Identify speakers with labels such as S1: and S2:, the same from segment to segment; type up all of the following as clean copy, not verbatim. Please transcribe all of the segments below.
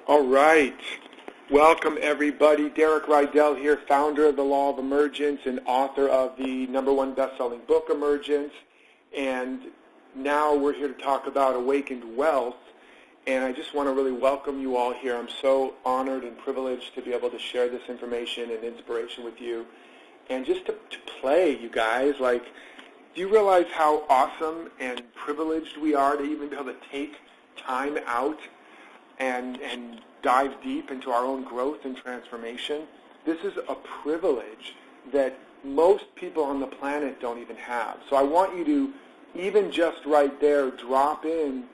S1: All right. Welcome, everybody. Derek Rydall here, founder of the Law of Emergence and author of the #1 best-selling book, Emergence. And now we're here to talk about awakened wealth. And I just want to really welcome you all here. I'm so honored and privileged to be able to share this information and inspiration with you. And just to play, you guys, like, do you realize how awesome and privileged we are to even be able to take time out and dive deep into our own growth and transformation? This is a privilege that most people on the planet don't even have. So I want you to, even just right there, drop in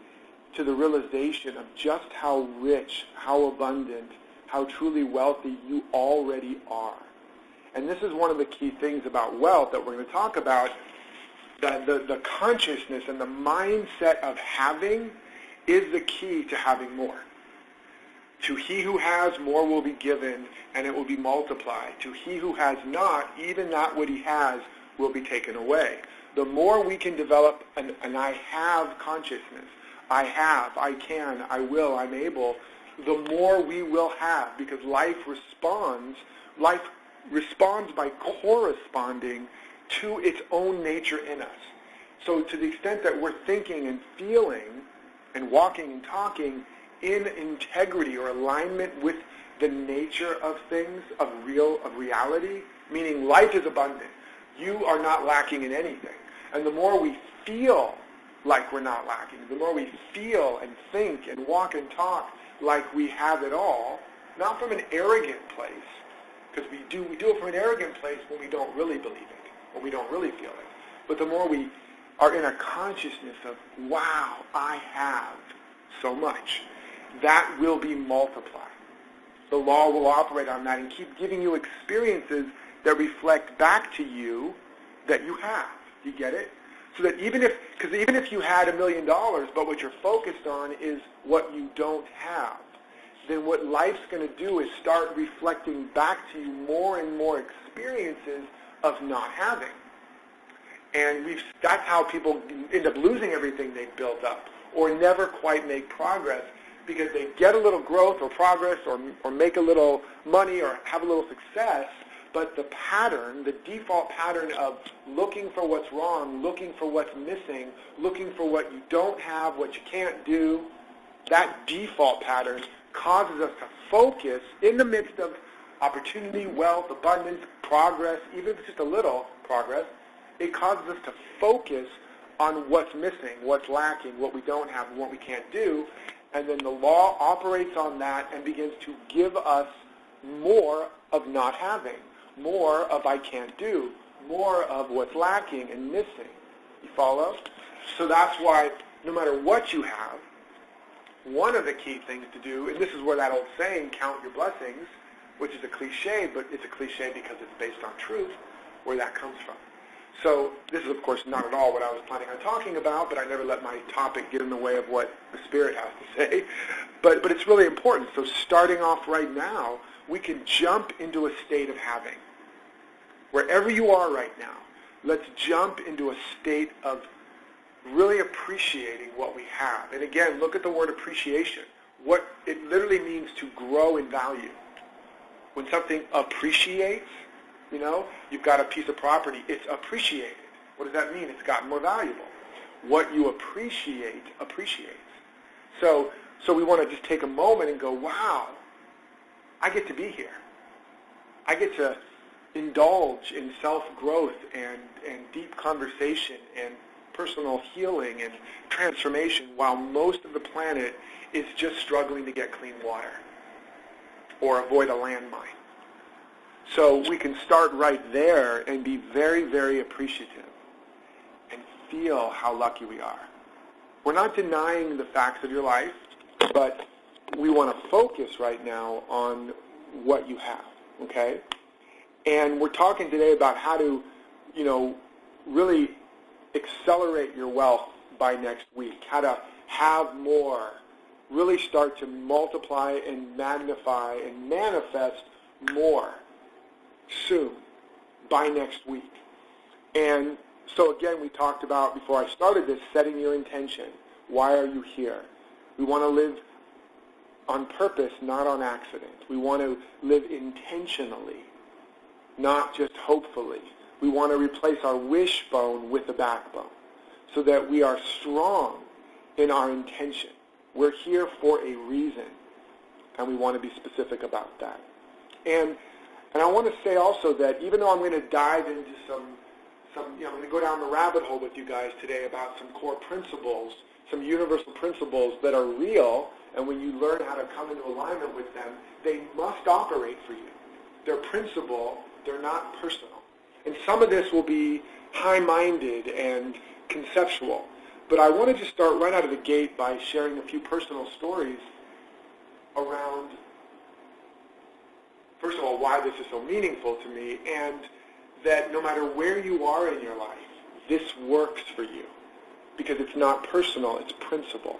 S1: to the realization of just how rich, how abundant, how truly wealthy you already are. And this is one of the key things about wealth that we're going to talk about, that the consciousness and the mindset of having is the key to having more. To he who has, more will be given, and it will be multiplied. To he who has not, even that what he has will be taken away. The more we can develop an I have consciousness, I have, I can, I will, I'm able, the more we will have, because life responds by corresponding to its own nature in us. So to the extent that we're thinking and feeling and walking and talking in integrity or alignment with the nature of things, of reality, meaning life is abundant. You are not lacking in anything. And the more we feel like we're not lacking, the more we feel and think and walk and talk like we have it all, not from an arrogant place, because we do it from an arrogant place when we don't really believe it, when we don't really feel it. But the more we are in a consciousness of, wow, I have so much, that will be multiplied. The law will operate on that and keep giving you experiences that reflect back to you that you have. Do you get it? So that even if you had $1 million, but what you're focused on is what you don't have, then what life's going to do is start reflecting back to you more and more experiences of not having. And that's how people end up losing everything they've built up or never quite make progress, because they get a little growth or progress or make a little money or have a little success, but the pattern, the default pattern of looking for what's wrong, looking for what's missing, looking for what you don't have, what you can't do, that default pattern causes us to focus in the midst of opportunity, wealth, abundance, progress, even if it's just a little progress, it causes us to focus on what's missing, what's lacking, what we don't have, and what we can't do. And then the law operates on that and begins to give us more of not having, more of I can't do, more of what's lacking and missing. You follow? So that's why no matter what you have, one of the key things to do, and this is where that old saying, count your blessings, which is a cliche, but it's a cliche because it's based on truth, where that comes from. So this is, of course, not at all what I was planning on talking about, but I never let my topic get in the way of what the Spirit has to say. But it's really important. So starting off right now, we can jump into a state of having. Wherever you are right now, let's jump into a state of really appreciating what we have. And again, look at the word appreciation. What it literally means to grow in value. When something appreciates, you've got a piece of property, it's appreciated. What does that mean? It's gotten more valuable. What you appreciate appreciates. So we want to just take a moment and go, wow, I get to be here. I get to indulge in self-growth and deep conversation and personal healing and transformation while most of the planet is just struggling to get clean water or avoid a landmine. So we can start right there and be very, very appreciative and feel how lucky we are. We're not denying the facts of your life, but we want to focus right now on what you have, okay? And we're talking today about how to, really accelerate your wealth by next week, how to have more, really start to multiply and magnify and manifest more soon, by next week. And so again, we talked about, before I started this, setting your intention. Why are you here? We want to live on purpose, not on accident. We want to live intentionally, not just hopefully. We want to replace our wishbone with a backbone so that we are strong in our intention. We're here for a reason, and we want to be specific about that. And I want to say also that even though I'm going to dive into I'm going to go down the rabbit hole with you guys today about some core principles, some universal principles that are real, and when you learn how to come into alignment with them, they must operate for you. They're principle, they're not personal. And some of this will be high-minded and conceptual. But I want to just start right out of the gate by sharing a few personal stories around, first of all, why this is so meaningful to me, and that no matter where you are in your life, this works for you. Because it's not personal, it's principle.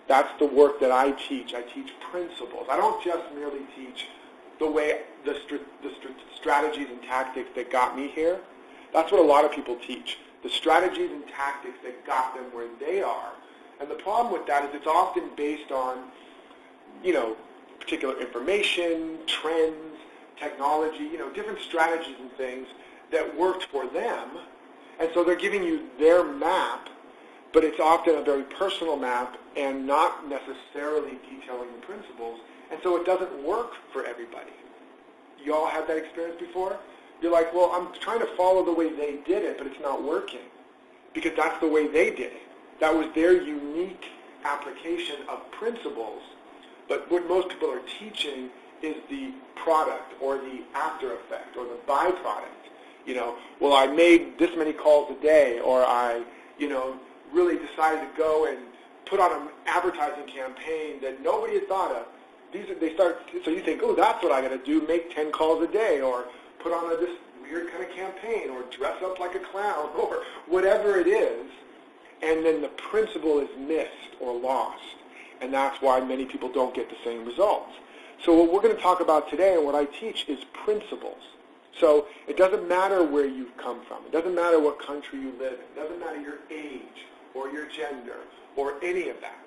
S1: That's the work that I teach. I teach principles. I don't just merely teach the strategies and tactics that got me here. That's what a lot of people teach. The strategies and tactics that got them where they are. And the problem with that is it's often based on, particular information, trends, technology, different strategies and things that worked for them. And so they're giving you their map, but it's often a very personal map and not necessarily detailing the principles. And so it doesn't work for everybody. You all had that experience before? You're like, well, I'm trying to follow the way they did it, but it's not working because that's the way they did it. That was their unique application of principles. But what most people are teaching is the product or the after effect or the byproduct. Well, I made this many calls a day, or I, really decided to go and put on an advertising campaign that nobody had thought of. So you think, oh, that's what I got to do, make 10 calls a day, or put on this weird kind of campaign, or dress up like a clown, or whatever it is, and then the principle is missed or lost, and that's why many people don't get the same results. So what we're going to talk about today and what I teach is principles. So it doesn't matter where you've come from. It doesn't matter what country you live in. It doesn't matter your age or your gender or any of that.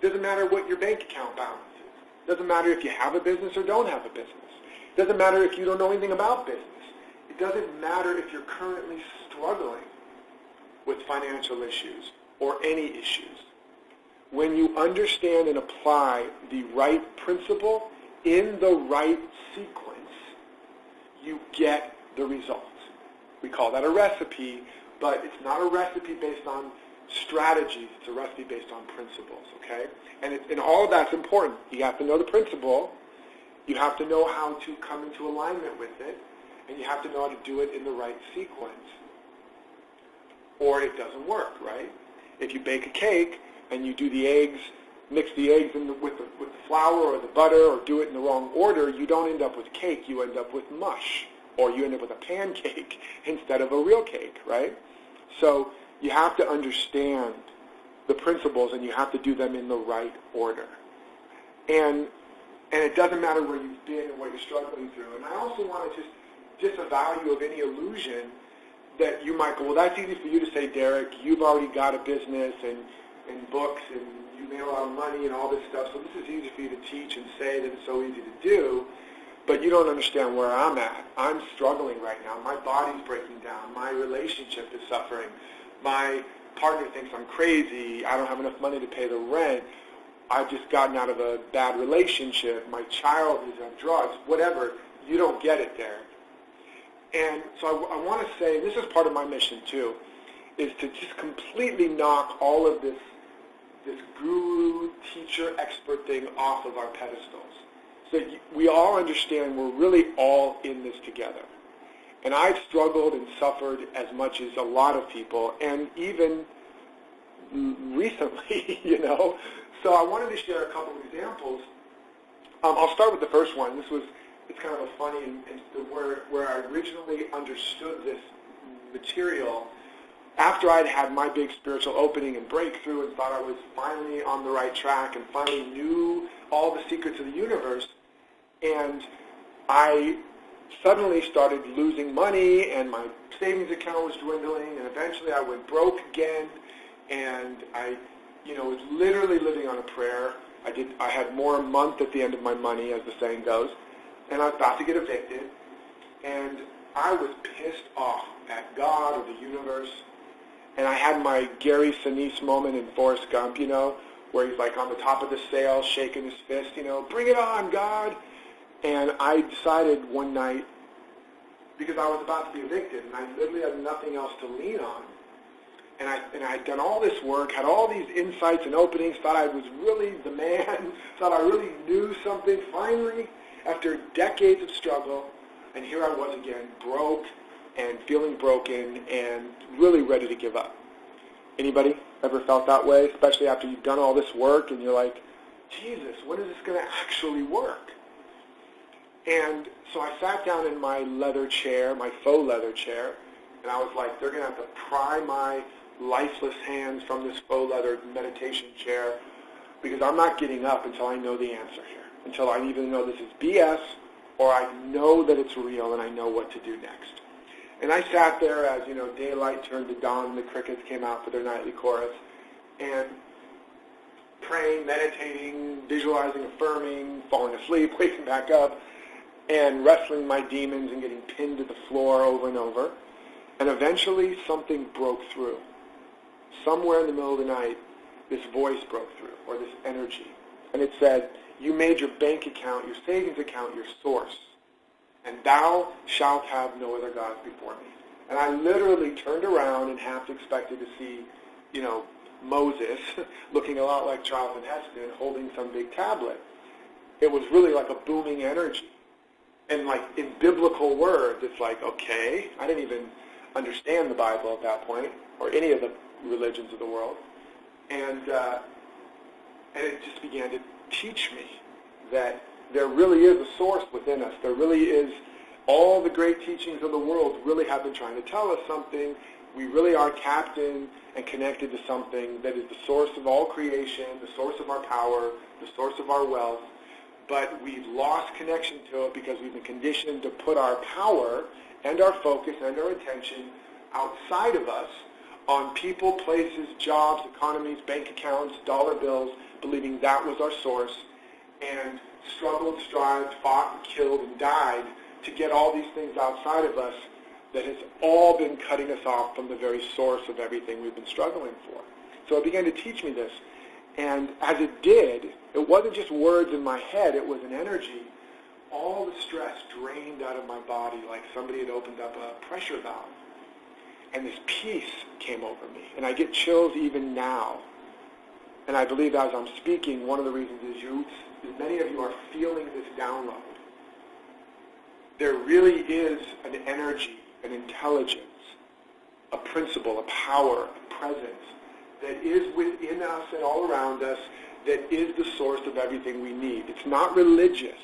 S1: It doesn't matter what your bank account balance is. It doesn't matter if you have a business or don't have a business. It doesn't matter if you don't know anything about business. It doesn't matter if you're currently struggling with financial issues or any issues. When you understand and apply the right principle in the right sequence, you get the results. We call that a recipe, but it's not a recipe based on strategies. It's a recipe based on principles, okay? And all of that's important. You have to know the principle. You have to know how to come into alignment with it, and you have to know how to do it in the right sequence, or it doesn't work, right? If you bake a cake and you do the eggs, mix the eggs with the flour or the butter, or do it in the wrong order, you don't end up with cake. You end up with mush, or you end up with a pancake instead of a real cake, right? So you have to understand the principles, and you have to do them in the right order. And it doesn't matter where you've been and what you're struggling through. And I also want to just disavow you of any illusion that you might go, well, that's easy for you to say, Derek. You've already got a business and books, and you made a lot of money and all this stuff, so this is easy for you to teach and say that it's so easy to do, but you don't understand where I'm at. I'm struggling right now. My body's breaking down. My relationship is suffering. My partner thinks I'm crazy. I don't have enough money to pay the rent. I've just gotten out of a bad relationship. My child is on drugs. Whatever. You don't get it there. And so I want to say, and this is part of my mission too, is to just completely knock all of this guru, teacher, expert thing off of our pedestals. So we all understand we're really all in this together. And I've struggled and suffered as much as a lot of people, and even recently, So I wanted to share a couple of examples. I'll start with the first one. It's kind of a funny, and where I originally understood this material after I'd had my big spiritual opening and breakthrough and thought I was finally on the right track and finally knew all the secrets of the universe, and I suddenly started losing money, and my savings account was dwindling, and eventually I went broke again, and I was literally living on a prayer. I had more a month at the end of my money, as the saying goes, and I was about to get evicted, and I was pissed off at God or the universe, and I had my Gary Sinise moment in Forrest Gump, where he's like on the top of the sail, shaking his fist, bring it on, God. And I decided one night, because I was about to be evicted, and I literally had nothing else to lean on, and I had done all this work, had all these insights and openings, thought I was really the man, thought I really knew something. Finally, after decades of struggle, and here I was again, broke and feeling broken and really ready to give up. Anybody ever felt that way, especially after you've done all this work and you're like, Jesus, when is this going to actually work? And so I sat down in my leather chair, my faux leather chair, and I was like, they're going to have to pry my lifeless hands from this faux leather meditation chair, because I'm not getting up until I know the answer here, until I even know this is BS, or I know that it's real and I know what to do next. And I sat there as, daylight turned to dawn and the crickets came out for their nightly chorus, and praying, meditating, visualizing, affirming, falling asleep, waking back up, and wrestling my demons and getting pinned to the floor over and over. And eventually something broke through. Somewhere in the middle of the night, this voice broke through, or this energy. And it said, you made your bank account, your savings account, your source. And thou shalt have no other gods before me. And I literally turned around and half expected to see, Moses, looking a lot like Charlton Heston, holding some big tablet. It was really like a booming energy. And like in biblical words, it's like, okay, I didn't even understand the Bible at that point, or any of the religions of the world. And it just began to teach me that there really is a source within us. There really is, all the great teachings of the world really have been trying to tell us something. We really are tapped in and connected to something that is the source of all creation, the source of our power, the source of our wealth. But we've lost connection to it because we've been conditioned to put our power and our focus and our attention outside of us on people, places, jobs, economies, bank accounts, dollar bills, believing that was our source, and struggled, strived, fought, killed, and died to get all these things outside of us that has all been cutting us off from the very source of everything we've been struggling for. So it began to teach me this. And as it did, it wasn't just words in my head, it was an energy. All the stress drained out of my body like somebody had opened up a pressure valve. And this peace came over me. And I get chills even now. And I believe as I'm speaking, one of the reasons is many of you are feeling this download. There really is an energy, an intelligence, a principle, a power, a presence that is within us and all around us that is the source of everything we need. It's not religious.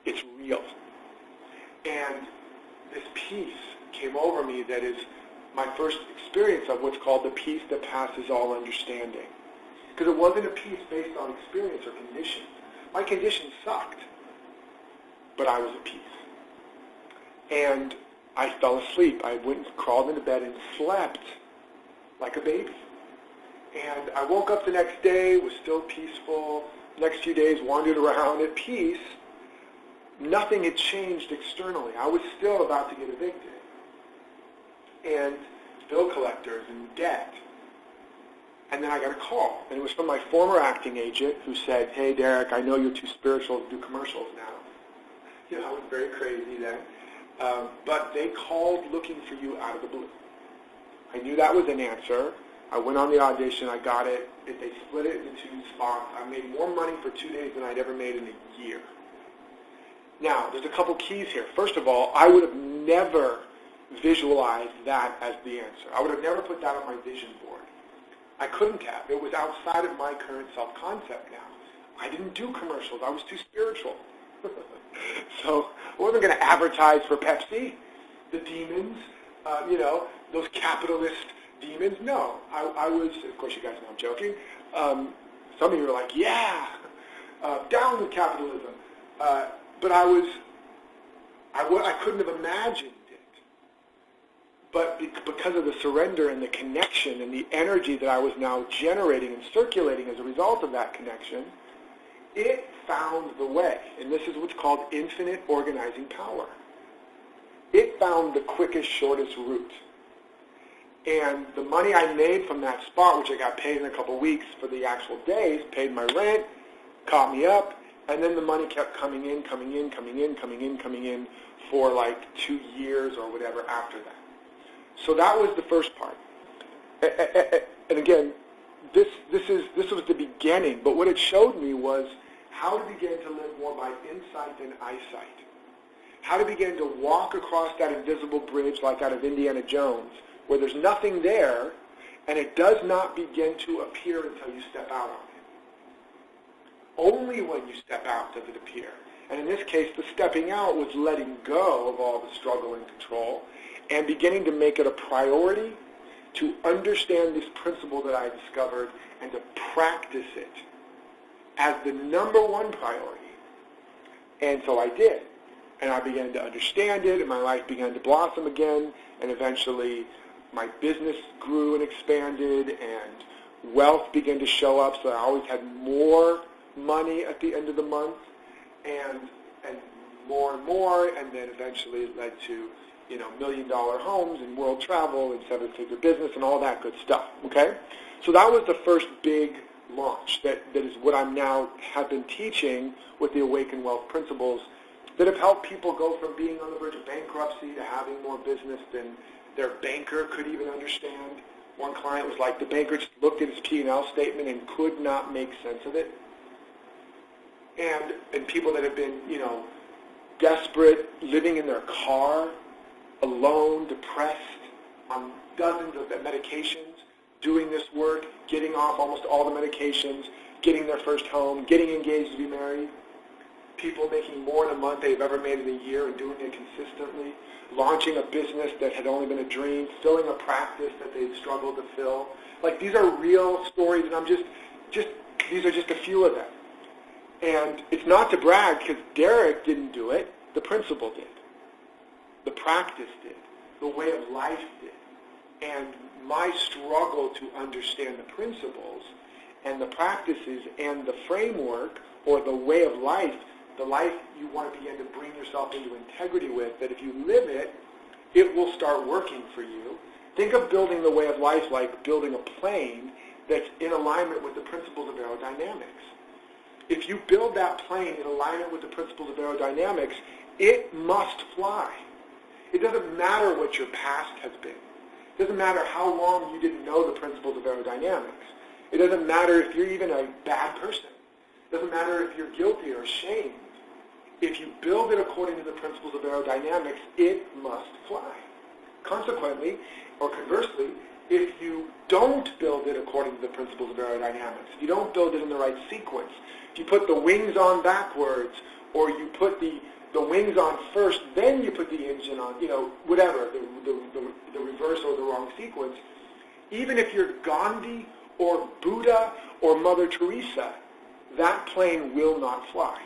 S1: It's real. And this peace came over me that is my first experience of what's called the peace that passes all understanding. Because it wasn't a peace based on experience or conditions. My conditions sucked, but I was at peace. And I fell asleep. I went and crawled into bed and slept like a baby. And I woke up the next day, was still peaceful. The next few days wandered around at peace. Nothing had changed externally. I was still about to get evicted. And bill collectors and debt. And then I got a call. And it was from my former acting agent who said, hey, Derek, I know you're too spiritual to do commercials now. I was very crazy then. But they called looking for you out of the blue. I knew that was an answer. I went on the audition. I got it. They split it into 2 spots. I made more money for 2 days than I'd ever made in a year. Now, there's a couple keys here. First of all, I would have never visualized that as the answer. I would have never put that on my vision board. I couldn't have. It was outside of my current self-concept now. I didn't do commercials. I was too spiritual. So I wasn't going to advertise for Pepsi, the demons, those capitalist demons. No, I was, of course you guys know I'm joking. Some of you are like, yeah, down with capitalism. But I couldn't have imagined it. But because of the surrender and the connection and the energy that I was now generating and circulating as a result of that connection, it found the way. And this is what's called infinite organizing power. It found the quickest, shortest route. And the money I made from that spot, which I got paid in a couple weeks for the actual days, paid my rent, caught me up, and then the money kept coming in for like 2 years or whatever after that. So that was the first part. And again, this was the beginning, but what it showed me was how to begin to live more by insight than eyesight. How to begin to walk across that invisible bridge like out of Indiana Jones, where there's nothing there, and it does not begin to appear until you step out on it. Only when you step out does it appear. And in this case, the stepping out was letting go of all the struggle and control and beginning to make it a priority to understand this principle that I discovered and to practice it as the number one priority. And so I did. And I began to understand it, and my life began to blossom again, and eventually my business grew and expanded, and wealth began to show up, so I always had more money at the end of the month, and more, and then eventually it led to, $1 million homes and world travel and 7-figure business and all that good stuff, okay? So that was the first big launch. That is what I'm now have been teaching with the Awaken Wealth Principles that have helped people go from being on the verge of bankruptcy to having more business than their banker could even understand. One client was like, the banker just looked at his P&L statement and could not make sense of it. And people that have been, desperate, living in their car, alone, depressed, on dozens of medications, doing this work, getting off almost all the medications, getting their first home, getting engaged to be married. People making more in a month they've ever made in a year and doing it consistently, launching a business that had only been a dream, filling a practice that they'd struggled to fill. Like, these are real stories, and I'm just these are just a few of them. And it's not to brag, because Derek didn't do it, the principle did. The practice did. The way of life did. And my struggle to understand the principles and the practices and the framework or the way of life, the life you want to begin to bring yourself into integrity with, that if you live it, it will start working for you. Think of building the way of life like building a plane that's in alignment with the principles of aerodynamics. If you build that plane in alignment with the principles of aerodynamics, it must fly. It doesn't matter what your past has been. It doesn't matter how long you didn't know the principles of aerodynamics. It doesn't matter if you're even a bad person. It doesn't matter if you're guilty or ashamed. If you build it according to the principles of aerodynamics, it must fly. Consequently, or conversely, if you don't build it according to the principles of aerodynamics, if you don't build it in the right sequence, if you put the wings on backwards, or you put the wings on first, then you put the engine on, whatever, the reverse or the wrong sequence, even if you're Gandhi or Buddha or Mother Teresa, that plane will not fly.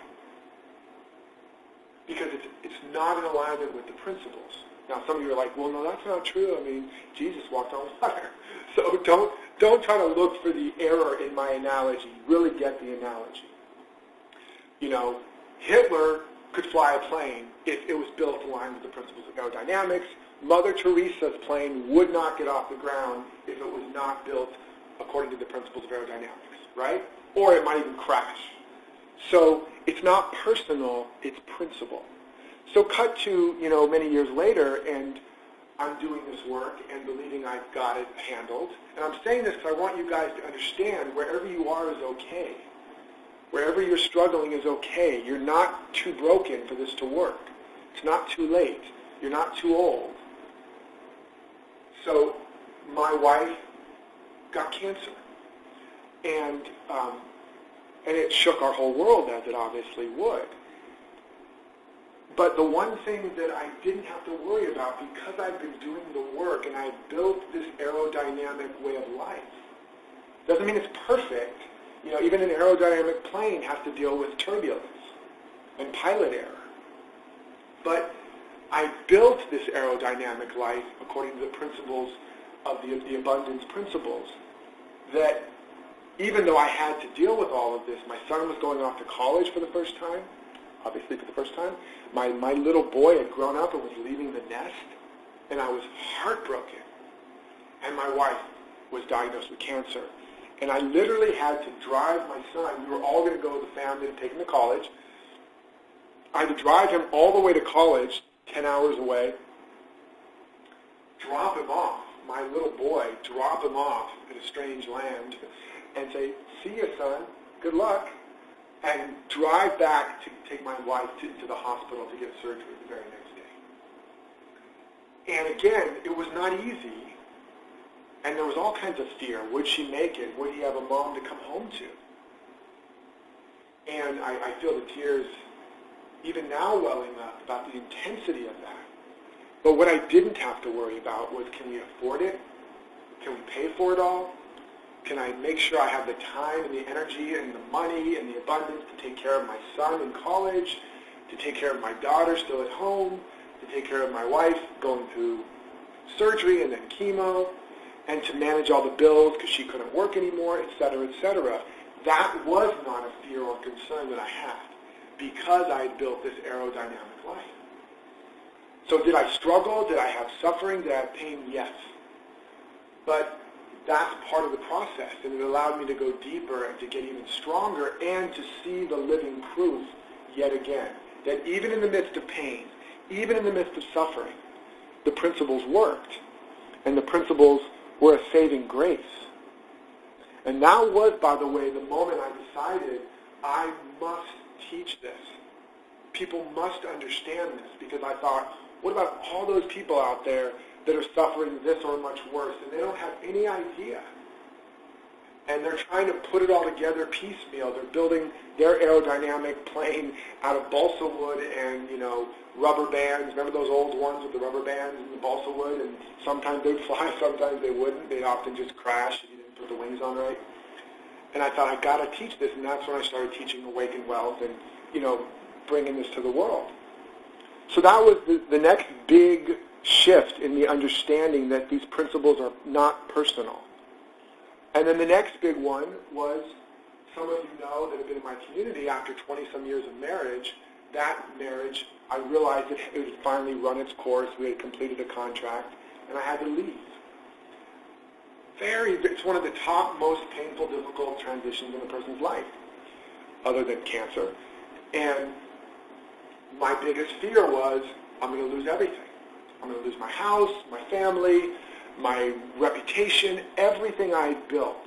S1: Because it's not in alignment with the principles. Now, some of you are like, well, no, that's not true. I mean, Jesus walked on water. So don't try to look for the error in my analogy. Really get the analogy. Hitler could fly a plane if it was built aligned with the principles of aerodynamics. Mother Teresa's plane would not get off the ground if it was not built according to the principles of aerodynamics, right? Or it might even crash. So it's not personal, it's principle. So cut to, many years later, and I'm doing this work and believing I've got it handled. And I'm saying this because I want you guys to understand wherever you are is okay. Wherever you're struggling is okay. You're not too broken for this to work. It's not too late. You're not too old. So my wife got cancer. And it shook our whole world, as it obviously would. But the one thing that I didn't have to worry about, because I've been doing the work and I built this aerodynamic way of life, doesn't mean it's perfect. Even an aerodynamic plane has to deal with turbulence and pilot error. But I built this aerodynamic life according to the principles of the abundance principles, that even though I had to deal with all of this, my son was going off to college for the first time, obviously for the first time. My little boy had grown up and was leaving the nest, and I was heartbroken. And my wife was diagnosed with cancer. And I literally had to drive my son. We were all going to go with the family to take him to college. I had to drive him all the way to college, 10 hours away, drop him off, my little boy, drop him off in a strange land, and say, see you, son, good luck, and drive back to take my wife to the hospital to get surgery the very next day. And again, it was not easy. And there was all kinds of fear. Would she make it? Would he have a mom to come home to? And I feel the tears even now welling up about the intensity of that. But what I didn't have to worry about was, can we afford it? Can we pay for it all? Can I make sure I have the time and the energy and the money and the abundance to take care of my son in college, to take care of my daughter still at home, to take care of my wife going through surgery and then chemo, and to manage all the bills because she couldn't work anymore, et cetera, et cetera. That was not a fear or concern that I had because I had built this aerodynamic life. So did I struggle? Did I have suffering? Did I have pain? Yes. But that's part of the process, and it allowed me to go deeper and to get even stronger and to see the living proof yet again that even in the midst of pain, even in the midst of suffering, the principles worked, and the principles were a saving grace. And that was, by the way, the moment I decided I must teach this. People must understand this, because I thought, what about all those people out there that are suffering this or much worse, and they don't have any idea? And they're trying to put it all together piecemeal. They're building their aerodynamic plane out of balsa wood and, rubber bands. Remember those old ones with the rubber bands and the balsa wood? And sometimes they'd fly, sometimes they wouldn't. They'd often just crash if you didn't put the wings on right. And I thought, I got to teach this, and that's when I started teaching Awaken Wealth and, bringing this to the world. So that was the next big shift in the understanding that these principles are not personal. And then the next big one was, some of you know that have been in my community, after 20-some years of marriage, that marriage, I realized it had finally run its course. We had completed a contract, and I had to leave. It's one of the top most painful, difficult transitions in a person's life, other than cancer. And my biggest fear was, I'm going to lose everything. I'm going to lose my house, my family, my reputation, everything I had built.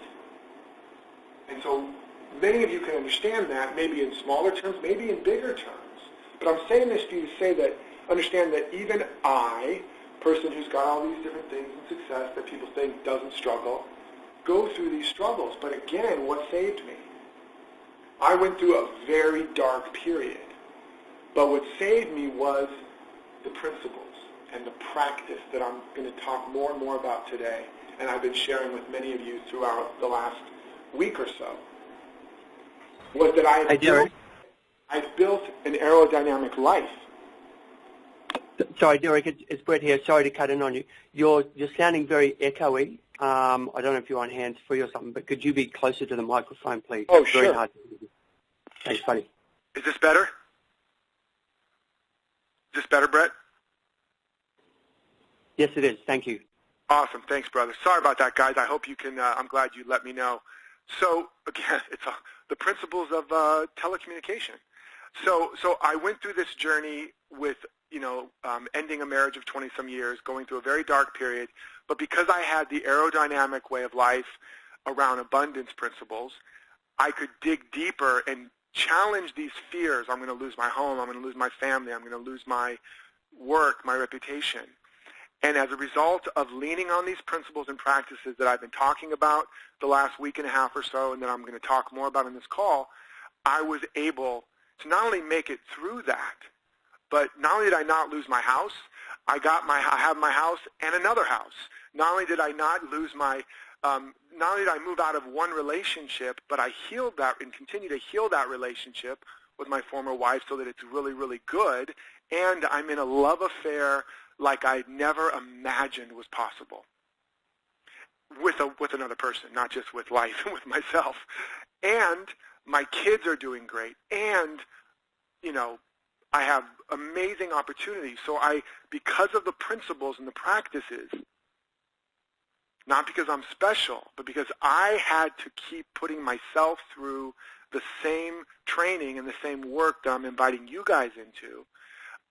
S1: And so many of you can understand that, maybe in smaller terms, maybe in bigger terms. But I'm saying this to you to say that, understand that even I, person who's got all these different things and success that people think doesn't struggle, go through these struggles. But again, what saved me? I went through a very dark period. But what saved me was the principles and the practice that I'm going to talk more and more about today, and I've been sharing with many of you throughout the last week or so, was that I've built an aerodynamic life.
S2: Sorry, Derek, it's Brett here. Sorry to cut in on you. You're sounding very echoey. I don't know if you're on hands-free or something, but could you be closer to the microphone, please?
S1: Oh,
S2: it's
S1: sure.
S2: Very hard to hear you. Thanks, buddy.
S1: Is this better? Is this better, Brett?
S2: Yes, it is. Thank you.
S1: Awesome. Thanks, brother. Sorry about that, guys. I hope you can, I'm glad you let me know. So, again, it's the principles of telecommunication. So I went through this journey with, ending a marriage of 20-some years, going through a very dark period. But because I had the aerodynamic way of life around abundance principles, I could dig deeper and challenge these fears. I'm going to lose my home. I'm going to lose my family. I'm going to lose my work, my reputation. And as a result of leaning on these principles and practices that I've been talking about the last week and a half or so, and that I'm going to talk more about in this call, I was able to not only make it through that, but not only did I not lose my house, I have my house and another house. Not only did I not lose not only did I move out of one relationship, but I healed that and continue to heal that relationship with my former wife so that it's really, really good, and I'm in a love affair like I never imagined was possible with another person, not just with life and with myself. And my kids are doing great, and, I have amazing opportunities. So because of the principles and the practices, not because I'm special, but because I had to keep putting myself through the same training and the same work that I'm inviting you guys into,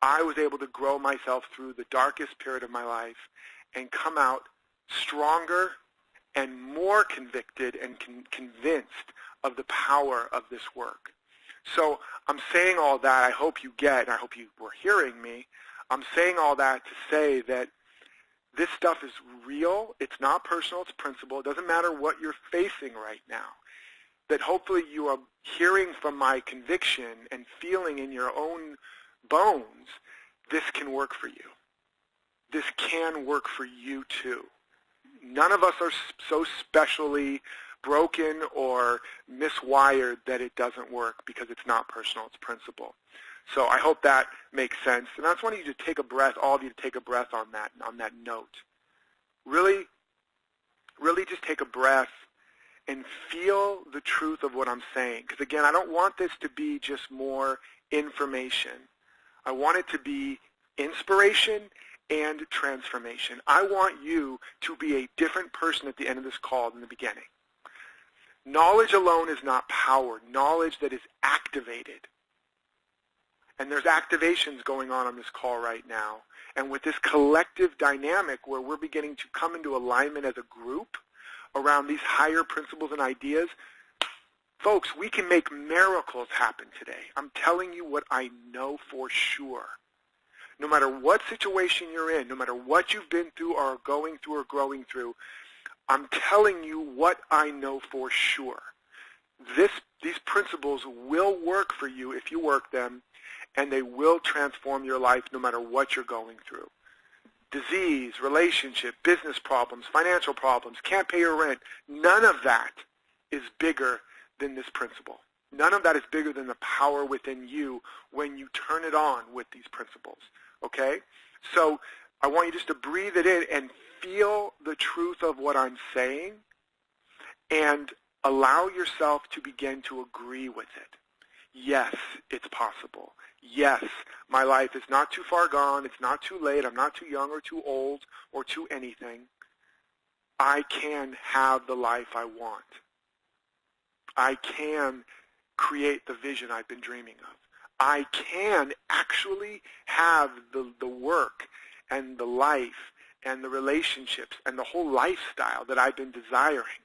S1: I was able to grow myself through the darkest period of my life and come out stronger and more convicted and convinced of the power of this work. So I'm saying all that, I hope you get, and I hope you were hearing me, I'm saying all that to say that this stuff is real, it's not personal, it's principle, it doesn't matter what you're facing right now. That hopefully you are hearing from my conviction and feeling in your own bones, this can work for you. This can work for you too. None of us are so specially broken or miswired that it doesn't work because it's not personal, it's principle. So I hope that makes sense. And I just want you to take a breath, all of you to take a breath on that note. Really, really just take a breath and feel the truth of what I'm saying. Because again, I don't want this to be just more information. I want it to be inspiration and transformation. I want you to be a different person at the end of this call than the beginning. Knowledge alone is not power. Knowledge that is activated. And there's activations going on this call right now. And with this collective dynamic where we're beginning to come into alignment as a group around these higher principles and ideas, folks, we can make miracles happen today. I'm telling you what I know for sure. No matter what situation you're in, no matter what you've been through or are going through or growing through, I'm telling you what I know for sure. These principles will work for you if you work them, and they will transform your life no matter what you're going through. Disease, relationship, business problems, financial problems, can't pay your rent, none of that is bigger than this principle. None of that is bigger than the power within you when you turn it on with these principles, okay? So I want you just to breathe it in and feel the truth of what I'm saying and allow yourself to begin to agree with it. Yes, it's possible. Yes, my life is not too far gone. It's not too late. I'm not too young or too old or too anything. I can have the life I want. I can create the vision I've been dreaming of. I can actually have the work and the life and the relationships and the whole lifestyle that I've been desiring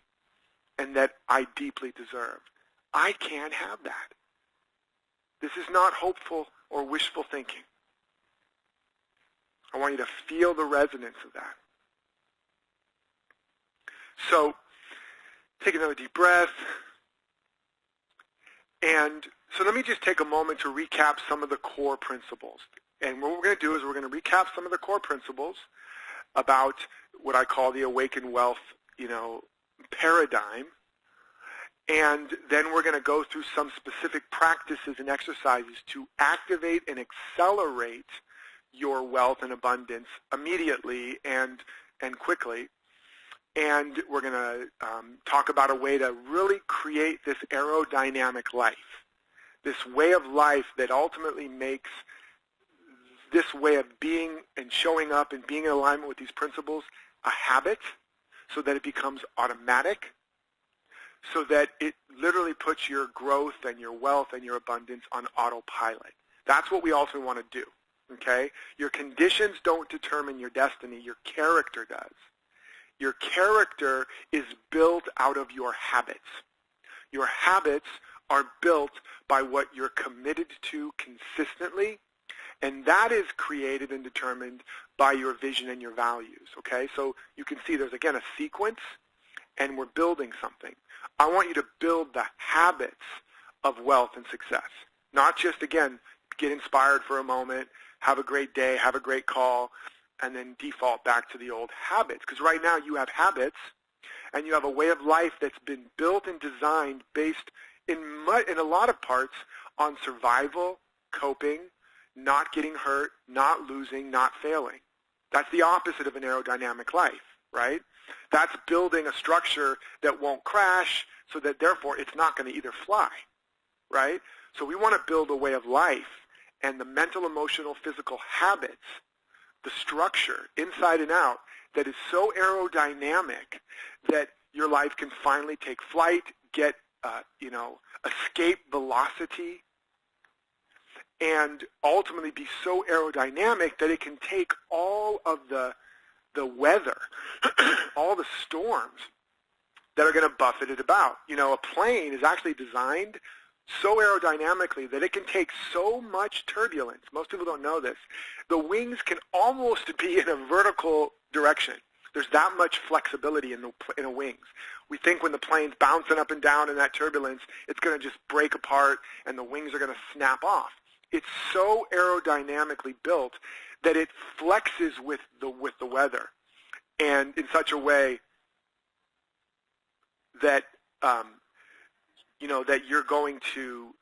S1: and that I deeply deserve. I can have that. This is not hopeful or wishful thinking. I want you to feel the resonance of that. So take another deep breath. And so let me just take a moment to recap some of the core principles. And what we're going to do is we're going to recap some of the core principles about what I call the awakened wealth, paradigm. And then we're going to go through some specific practices and exercises to activate and accelerate your wealth and abundance immediately and quickly. And we're going to talk about a way to really create this aerodynamic life, this way of life that ultimately makes this way of being and showing up and being in alignment with these principles a habit so that it becomes automatic, so that it literally puts your growth and your wealth and your abundance on autopilot. That's what we also want to do, okay? Your conditions don't determine your destiny. Your character does. Your character is built out of your habits. Your habits are built by what you're committed to consistently, and that is created and determined by your vision and your values, okay? So you can see there's, again, a sequence, and we're building something. I want you to build the habits of wealth and success, not just, again, get inspired for a moment, have a great day, have a great call, and then default back to the old habits. Because right now you have habits, and you have a way of life that's been built and designed based in a lot of parts on survival, coping, not getting hurt, not losing, not failing. That's the opposite of an aerodynamic life, right? That's building a structure that won't crash so that therefore it's not going to either fly, right? So we want to build a way of life and the mental, emotional, physical habits, the structure inside and out that is so aerodynamic that your life can finally take flight, get, escape velocity, and ultimately be so aerodynamic that it can take all of the weather, all the storms that are going to buffet it about. A plane is actually designed so aerodynamically that it can take so much turbulence. Most people don't know this. The wings can almost be in a vertical direction. There's that much flexibility in the wings. We think when the plane's bouncing up and down in that turbulence, it's going to just break apart and the wings are going to snap off. It's so aerodynamically built that it flexes with the weather, and in such a way that that you're going to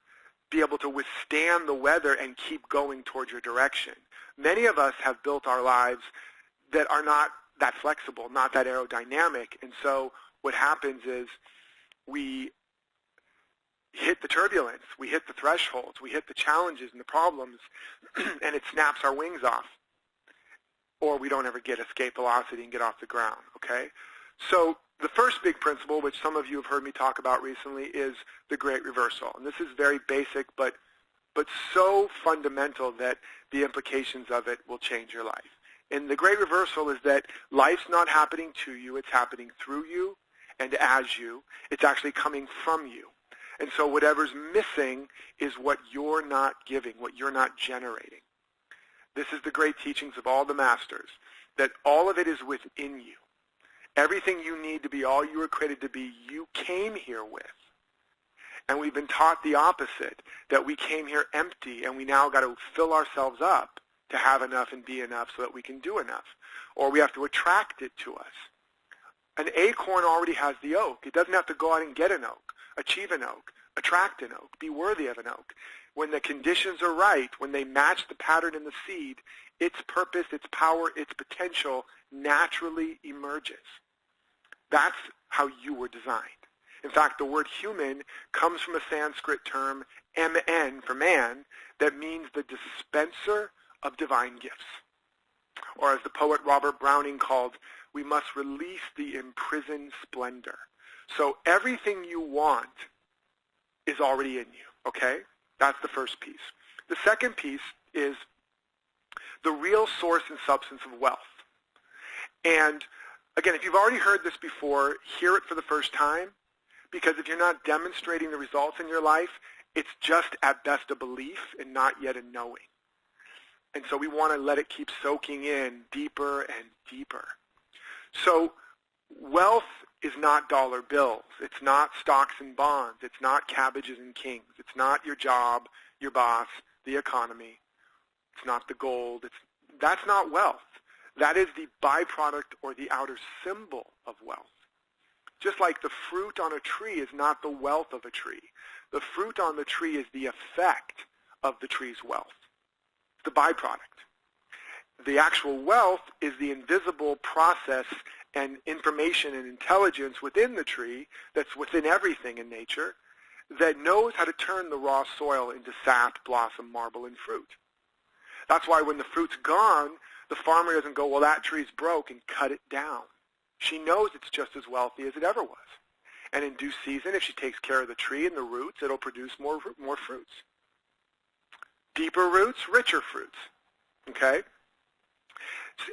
S1: be able to withstand the weather and keep going towards your direction. Many of us have built our lives that are not that flexible, not that aerodynamic, and so what happens is we hit the turbulence, we hit the thresholds, we hit the challenges and the problems, and it snaps our wings off, or we don't ever get escape velocity and get off the ground, okay? So the first big principle, which some of you have heard me talk about recently, is the great reversal. And this is very basic, but so fundamental that the implications of it will change your life. And the great reversal is that life's not happening to you, it's happening through you and as you. It's actually coming from you. And so whatever's missing is what you're not giving, what you're not generating. This is the great teachings of all the masters, that all of it is within you. Everything you need to be all you were created to be, you came here with. And we've been taught the opposite, that we came here empty and we now got to fill ourselves up to have enough and be enough so that we can do enough. Or we have to attract it to us. An acorn already has the oak. It doesn't have to go out and get an oak, achieve an oak, attract an oak, be worthy of an oak. When the conditions are right, when they match the pattern in the seed, its purpose, its power, its potential naturally emerges. That's how you were designed. In fact, the word human comes from a Sanskrit term, mn, for man, that means the dispenser of divine gifts. Or as the poet Robert Browning called, we must release the imprisoned splendor. So everything you want is already in you, okay? That's the first piece. The second piece is the real source and substance of wealth. And again, if you've already heard this before, hear it for the first time, because if you're not demonstrating the results in your life, it's just at best a belief and not yet a knowing. And so we want to let it keep soaking in deeper and deeper. So wealth is not dollar bills. It's not stocks and bonds. It's not cabbages and kings. It's not your job, your boss, the economy. It's not the gold. That's not wealth. That is the byproduct or the outer symbol of wealth. Just like the fruit on a tree is not the wealth of a tree. The fruit on the tree is the effect of the tree's wealth. The byproduct. The actual wealth is the invisible process and information and intelligence within the tree that's within everything in nature that knows how to turn the raw soil into sap, blossom, marble, and fruit. That's why when the fruit's gone, the farmer doesn't go, well, that tree's broke, and cut it down. She knows it's just as wealthy as it ever was. And in due season, if she takes care of the tree and the roots, it'll produce more fruits. Deeper roots, richer fruits. Okay?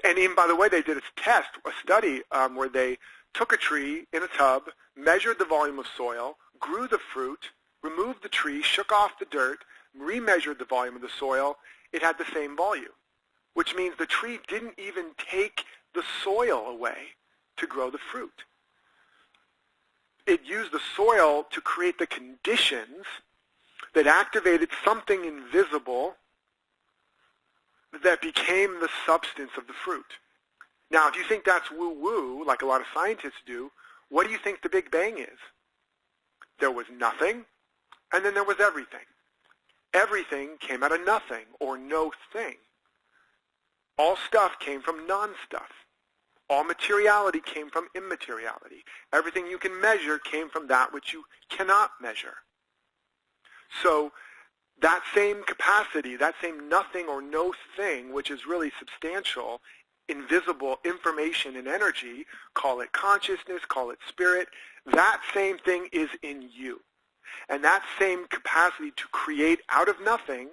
S1: And even, by the way, they did a study where they took a tree in a tub, measured the volume of soil, grew the fruit, removed the tree, shook off the dirt, remeasured the volume of the soil. It had the same volume, which means the tree didn't even take the soil away to grow the fruit. It used the soil to create the conditions that activated something invisible that became the substance of the fruit. Now, if you think that's woo-woo, like a lot of scientists do, what do you think the Big Bang is? There was nothing, and then there was everything. Everything came out of nothing or no thing. All stuff came from non-stuff. All materiality came from immateriality. Everything you can measure came from that which you cannot measure. So that same capacity, that same nothing or no thing, which is really substantial, invisible information and energy, call it consciousness, call it spirit, that same thing is in you. And that same capacity to create out of nothing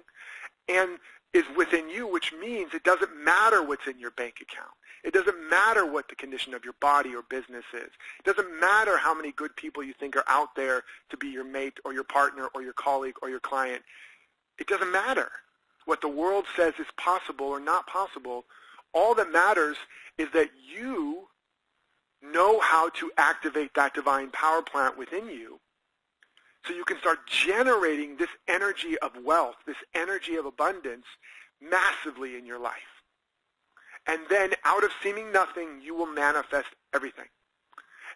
S1: and is within you, which means it doesn't matter what's in your bank account. It doesn't matter what the condition of your body or business is. It doesn't matter how many good people you think are out there to be your mate or your partner or your colleague or your client. It doesn't matter what the world says is possible or not possible. All that matters is that you know how to activate that divine power plant within you so you can start generating this energy of wealth, this energy of abundance massively in your life. And then out of seeming nothing, you will manifest everything.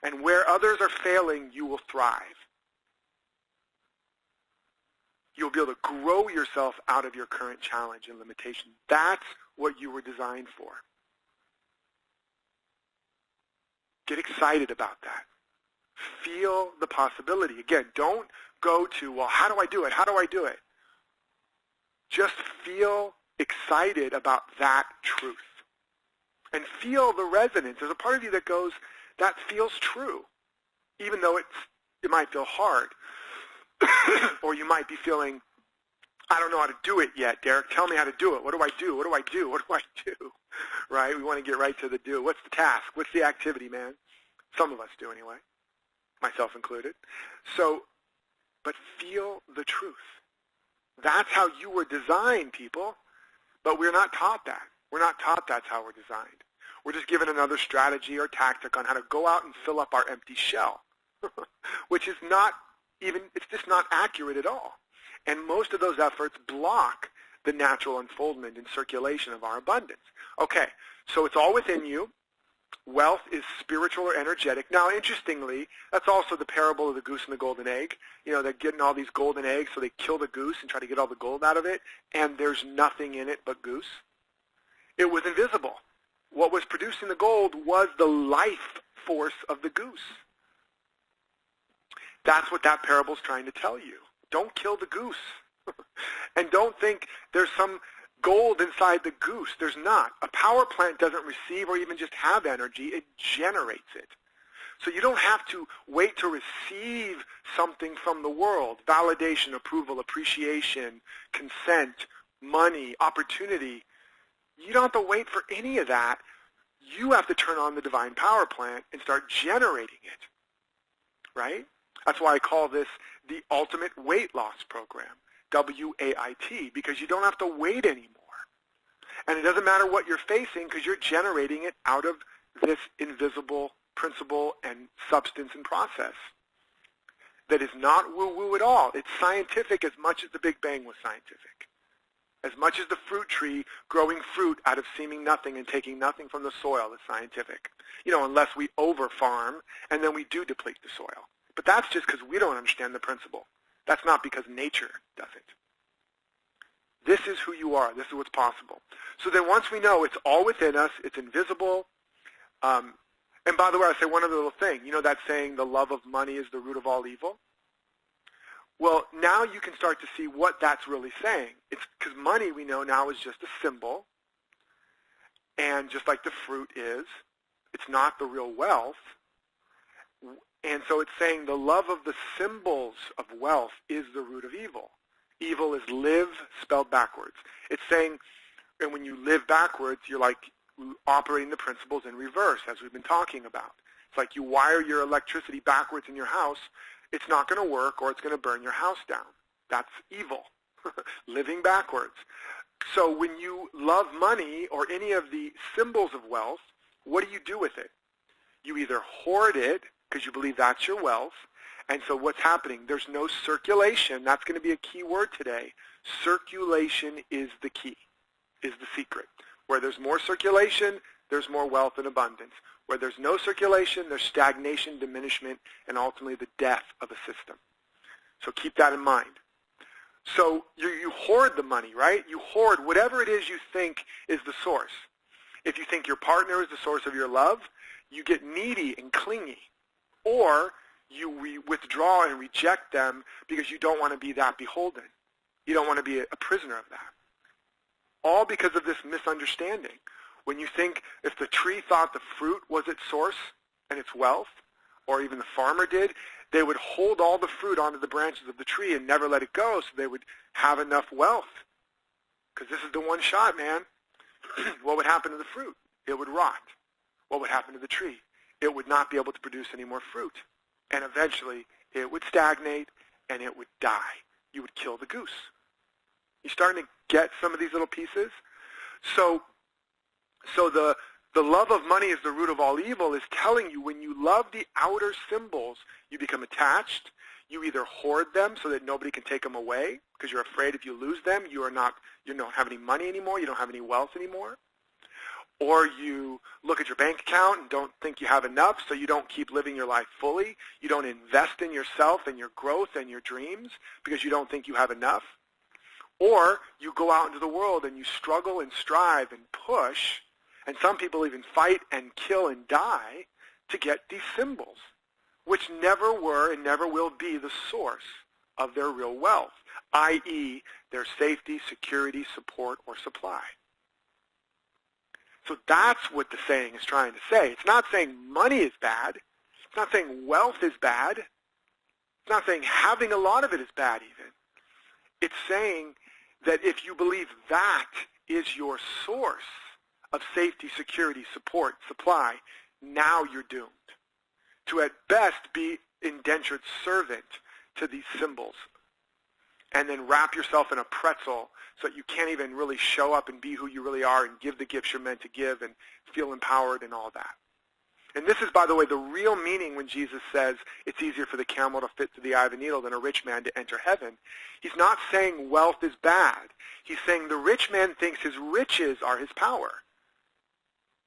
S1: And where others are failing, you will thrive. You'll be able to grow yourself out of your current challenge and limitation. That's what you were designed for. Get excited about that. Feel the possibility. Again, don't go to, well, how do I do it? How do I do it? Just feel excited about that truth. And feel the resonance. There's a part of you that goes, that feels true, even though it might feel hard. Or you might be feeling, I don't know how to do it yet, Derek. Tell me how to do it. What do I do? What do I do? What do I do? Right? We want to get right to the do. What's the task? What's the activity, man? Some of us do anyway, myself included. So, but feel the truth. That's how you were designed, people. But we're not taught that. We're not taught that's how we're designed. We're just given another strategy or tactic on how to go out and fill up our empty shell, which is not even, it's just not accurate at all. And most of those efforts block the natural unfoldment and circulation of our abundance. Okay, so it's all within you. Wealth is spiritual or energetic. Now, interestingly, that's also the parable of the goose and the golden egg. You know, they're getting all these golden eggs, so they kill the goose and try to get all the gold out of it, and there's nothing in it but goose. It was invisible. What was producing the gold was the life force of the goose. That's what that parable's trying to tell you. Don't kill the goose. And don't think there's some gold inside the goose. There's not. A power plant doesn't receive or even just have energy. It generates it. So you don't have to wait to receive something from the world. Validation, approval, appreciation, consent, money, opportunity. You don't have to wait for any of that. You have to turn on the divine power plant and start generating it. Right? That's why I call this the ultimate weight loss program, WAIT, because you don't have to wait anymore. And it doesn't matter what you're facing because you're generating it out of this invisible principle and substance and process that is not woo-woo at all. It's scientific as much as the Big Bang was scientific. As much as the fruit tree growing fruit out of seeming nothing and taking nothing from the soil is scientific. You know, unless we over-farm and then we do deplete the soil. But that's just because we don't understand the principle. That's not because nature doesn't. This is who you are. This is what's possible. So then once we know it's all within us, it's invisible. And by the way, I say one other little thing. You know that saying, the love of money is the root of all evil? Well, now you can start to see what that's really saying. It's because money, we know now, is just a symbol. And just like the fruit is, it's not the real wealth. And so it's saying the love of the symbols of wealth is the root of evil. Evil is live spelled backwards. It's saying, and when you live backwards, you're like operating the principles in reverse, as we've been talking about. It's like you wire your electricity backwards in your house. It's not going to work, or it's going to burn your house down. That's evil, living backwards. So when you love money or any of the symbols of wealth, what do you do with it? You either hoard it, because you believe that's your wealth. And so what's happening? There's no circulation. That's going to be a key word today. Circulation is the key, is the secret. Where there's more circulation, there's more wealth and abundance. Where there's no circulation, there's stagnation, diminishment, and ultimately the death of a system. So keep that in mind. So you hoard the money, right? You hoard whatever it is you think is the source. If you think your partner is the source of your love, you get needy and clingy. Or you withdraw and reject them because you don't want to be that beholden. You don't want to be a prisoner of that. All because of this misunderstanding. When you think if the tree thought the fruit was its source and its wealth, or even the farmer did, they would hold all the fruit onto the branches of the tree and never let it go so they would have enough wealth. Because this is the one shot, man. What would happen to the fruit? It would rot. What would happen to the tree? It would not be able to produce any more fruit. And eventually, it would stagnate and it would die. You would kill the goose. You starting to get some of these little pieces? So the love of money is the root of all evil is telling you when you love the outer symbols, you become attached. You either hoard them so that nobody can take them away because you're afraid if you lose them, you don't have any money anymore, you don't have any wealth anymore. Or you look at your bank account and don't think you have enough, so you don't keep living your life fully. You don't invest in yourself and your growth and your dreams because you don't think you have enough. Or you go out into the world and you struggle and strive and push, and some people even fight and kill and die to get these symbols, which never were and never will be the source of their real wealth, i.e. their safety, security, support, or supply. So that's what the saying is trying to say. It's not saying money is bad. It's not saying wealth is bad. It's not saying having a lot of it is bad even. It's saying that if you believe that is your source of safety, security, support, supply, now you're doomed to at best be indentured servant to these symbols and then wrap yourself in a pretzel so that you can't even really show up and be who you really are and give the gifts you're meant to give and feel empowered and all that. And this is, by the way, the real meaning when Jesus says it's easier for the camel to fit through the eye of a needle than a rich man to enter heaven. He's not saying wealth is bad. He's saying the rich man thinks his riches are his power,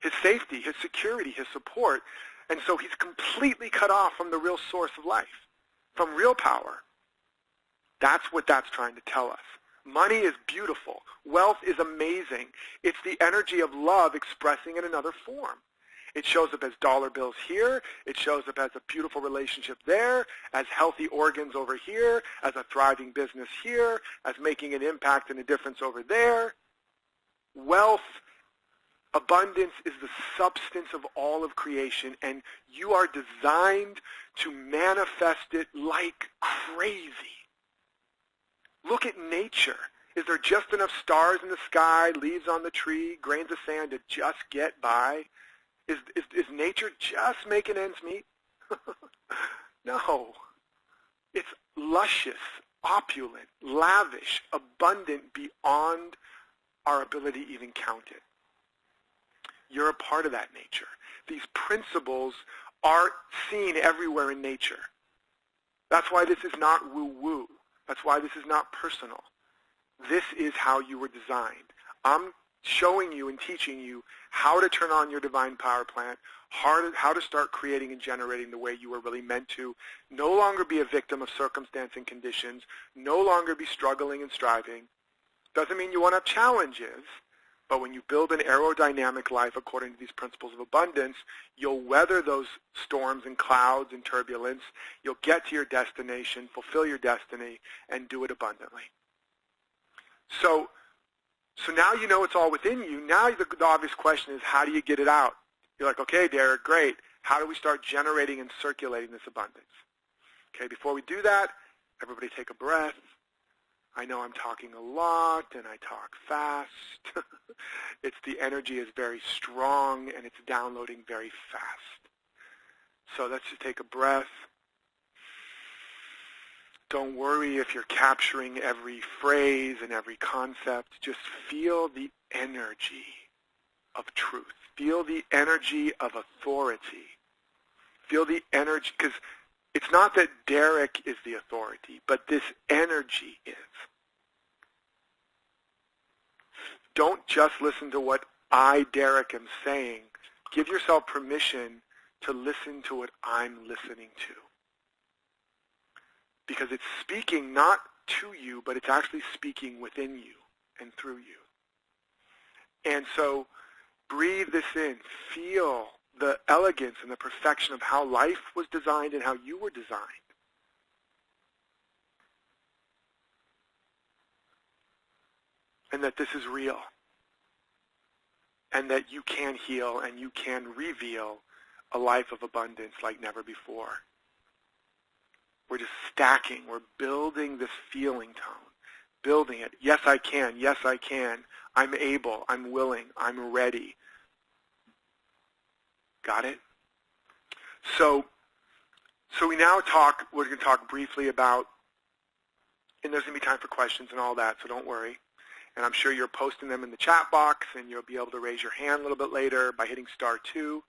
S1: his safety, his security, his support. And so he's completely cut off from the real source of life, from real power. That's what that's trying to tell us. Money is beautiful. Wealth is amazing. It's the energy of love expressing in another form. It shows up as dollar bills here. It shows up as a beautiful relationship there, as healthy organs over here, as a thriving business here, as making an impact and a difference over there. Wealth, abundance is the substance of all of creation, and you are designed to manifest it like crazy. Look at nature. Is there just enough stars in the sky, leaves on the tree, grains of sand to just get by? Is nature just making ends meet? No. It's luscious, opulent, lavish, abundant beyond our ability to even count it. You're a part of that nature. These principles are seen everywhere in nature. That's why this is not woo-woo. That's why this is not personal. This is how you were designed. I'm showing you and teaching you how to turn on your divine power plant, how to start creating and generating the way you were really meant to, no longer be a victim of circumstance and conditions, no longer be struggling and striving. Doesn't mean you won't have challenges, but when you build an aerodynamic life according to these principles of abundance, you'll weather those storms and clouds and turbulence. You'll get to your destination, fulfill your destiny, and do it abundantly. So now you know it's all within you. Now the obvious question is, how do you get it out? You're like, okay, Derek, great. How do we start generating and circulating this abundance? Okay, before we do that, everybody take a breath. I know I'm talking a lot and I talk fast. The energy is very strong and it's downloading very fast. So let's just take a breath. Don't worry if you're capturing every phrase and every concept. Just feel the energy of truth. Feel the energy of authority. Feel the energy, because it's not that Derek is the authority, but this energy is. Don't just listen to what I, Derek, am saying. Give yourself permission to listen to what I'm listening to. Because it's speaking not to you, but it's actually speaking within you and through you. And so breathe this in. Feel the elegance and the perfection of how life was designed and how you were designed. And that this is real. And that you can heal and you can reveal a life of abundance like never before. We're just stacking. We're building this feeling tone. Building it. Yes, I can. Yes, I can. I'm able. I'm willing. I'm ready. Got it? So we're going to talk briefly about, and there's going to be time for questions and all that, so don't worry. And I'm sure you're posting them in the chat box, and you'll be able to raise your hand a little bit later by hitting *2.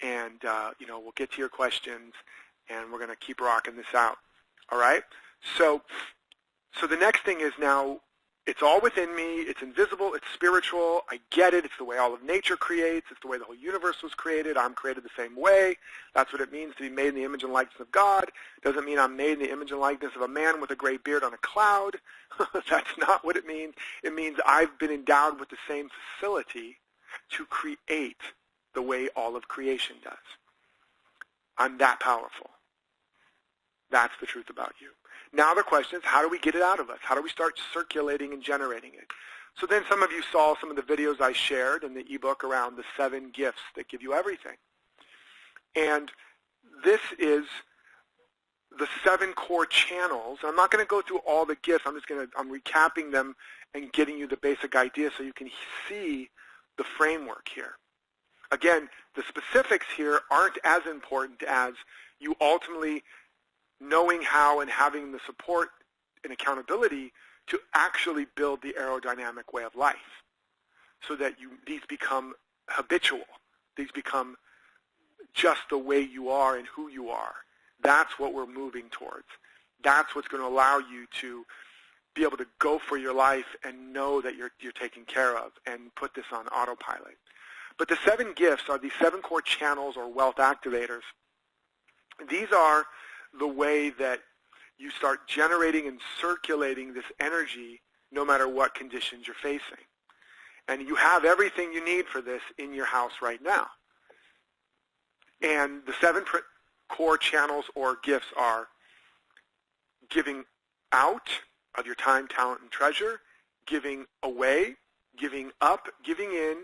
S1: And, we'll get to your questions, and we're going to keep rocking this out. All right? So the next thing is now, it's all within me. It's invisible. It's spiritual. I get it. It's the way all of nature creates. It's the way the whole universe was created. I'm created the same way. That's what it means to be made in the image and likeness of God. Doesn't mean I'm made in the image and likeness of a man with a gray beard on a cloud. That's not what it means. It means I've been endowed with the same facility to create the way all of creation does. I'm that powerful. That's the truth about you. Now the question is, how do we get it out of us? How do we start circulating and generating it? So then some of you saw some of the videos I shared in the ebook around the 7 gifts that give you everything. And this is the 7 core channels. I'm not going to go through all the gifts. I'm recapping them and getting you the basic idea so you can see the framework here. Again, the specifics here aren't as important as you ultimately knowing how and having the support and accountability to actually build the aerodynamic way of life so that these become habitual. These become just the way you are and who you are. That's what we're moving towards. That's what's going to allow you to be able to go for your life and know that you're taken care of and put this on autopilot. But the 7 gifts are these 7 core channels or wealth activators. These are the way that you start generating and circulating this energy no matter what conditions you're facing. And you have everything you need for this in your house right now. And the 7 core channels or gifts are giving out of your time, talent, and treasure, giving away, giving up, giving in,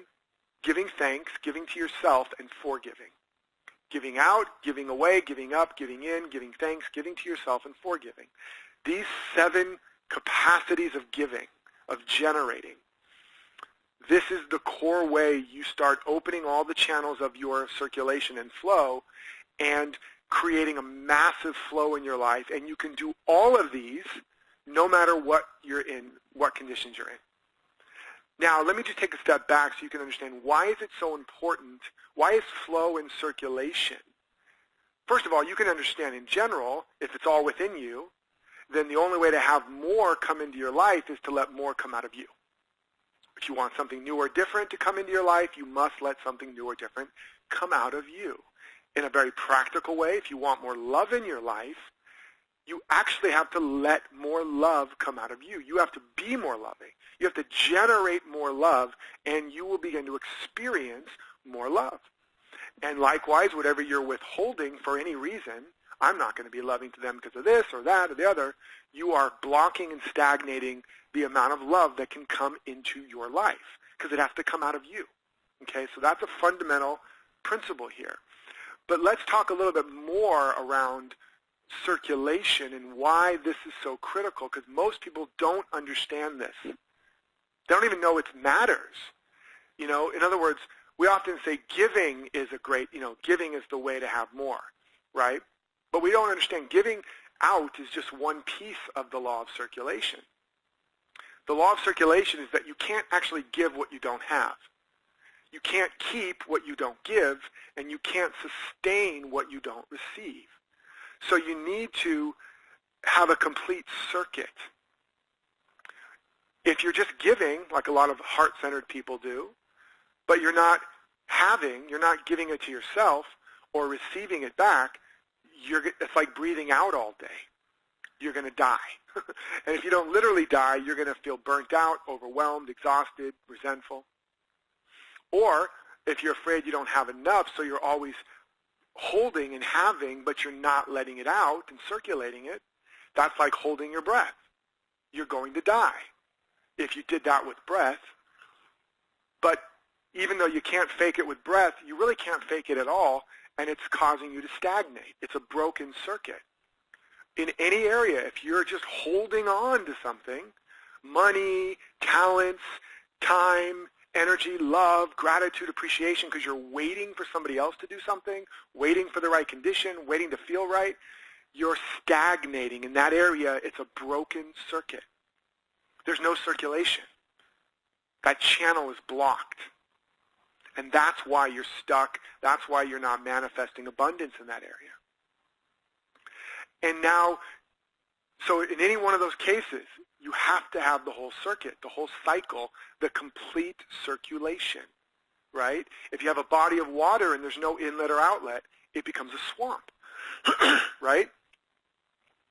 S1: giving thanks, giving to yourself, and forgiving. Giving out, giving away, giving up, giving in, giving thanks, giving to yourself, and forgiving. These 7 capacities of giving, of generating, this is the core way you start opening all the channels of your circulation and flow and creating a massive flow in your life. And you can do all of these no matter what you're in, what conditions you're in. Now, let me just take a step back so you can understand why is it so important. Why is flow and circulation? First of all, you can understand in general, if it's all within you, then the only way to have more come into your life is to let more come out of you. If you want something new or different to come into your life, you must let something new or different come out of you. In a very practical way, if you want more love in your life, you actually have to let more love come out of you. You have to be more loving. You have to generate more love, and you will begin to experience more love. And likewise, whatever you're withholding for any reason, I'm not going to be loving to them because of this or that or the other, you are blocking and stagnating the amount of love that can come into your life because it has to come out of you. Okay, so that's a fundamental principle here. But let's talk a little bit more around circulation and why this is so critical, because most people don't understand this. They don't even know it matters. In other words, we often say giving is giving is the way to have more, right? But we don't understand giving out is just one piece of the law of circulation. The law of circulation is that you can't actually give what you don't have. You can't keep what you don't give, and you can't sustain what you don't receive. So you need to have a complete circuit. If you're just giving, like a lot of heart-centered people do, but you're not giving it to yourself or receiving it back, it's like breathing out all day. You're going to die. And if you don't literally die, you're going to feel burnt out, overwhelmed, exhausted, resentful. Or if you're afraid you don't have enough, so you're always holding and having, but you're not letting it out and circulating it, that's like holding your breath. You're going to die if you did that with breath. But even though you can't fake it with breath, you really can't fake it at all, and it's causing you to stagnate. It's a broken circuit. In any area, if you're just holding on to something, money, talents, time, energy, love, gratitude, appreciation, because you're waiting for somebody else to do something, waiting for the right condition, waiting to feel right, you're stagnating. In that area, it's a broken circuit. There's no circulation. That channel is blocked. And that's why you're stuck. That's why you're not manifesting abundance in that area. And now, so in any one of those cases, you have to have the whole circuit, the whole cycle, the complete circulation, right? If you have a body of water and there's no inlet or outlet, it becomes a swamp, right?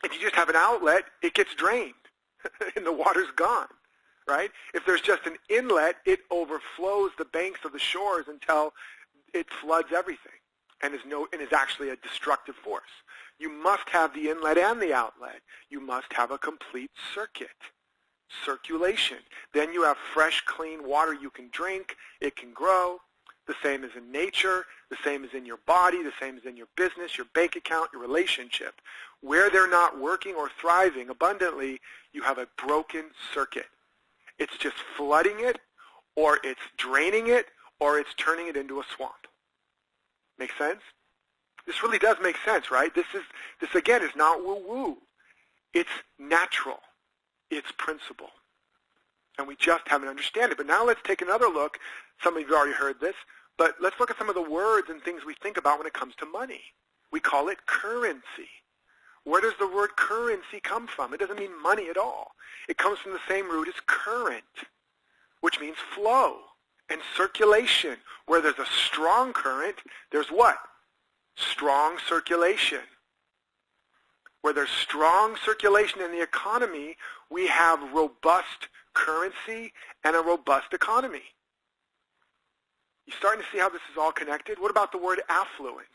S1: If you just have an outlet, it gets drained and the water's gone, right? If there's just an inlet, it overflows the banks of the shores until it floods everything and is actually a destructive force. You must have the inlet and the outlet. You must have a complete circuit, circulation. Then you have fresh, clean water you can drink. It can grow. The same as in nature. The same as in your body. The same as in your business, your bank account, your relationship. Where they're not working or thriving abundantly, you have a broken circuit. It's just flooding it, or it's draining it, or it's turning it into a swamp. Make sense? This really does make sense, right? This again is not woo-woo. It's natural. It's principle. And we just haven't understood it. But now let's take another look. Some of you have already heard this, but let's look at some of the words and things we think about when it comes to money. We call it currency. Where does the word currency come from? It doesn't mean money at all. It comes from the same root as current, which means flow and circulation. Where there's a strong current, there's what? Strong circulation. Where there's strong circulation in the economy, we have robust currency and a robust economy. You starting to see how this is all connected? What about the word affluent?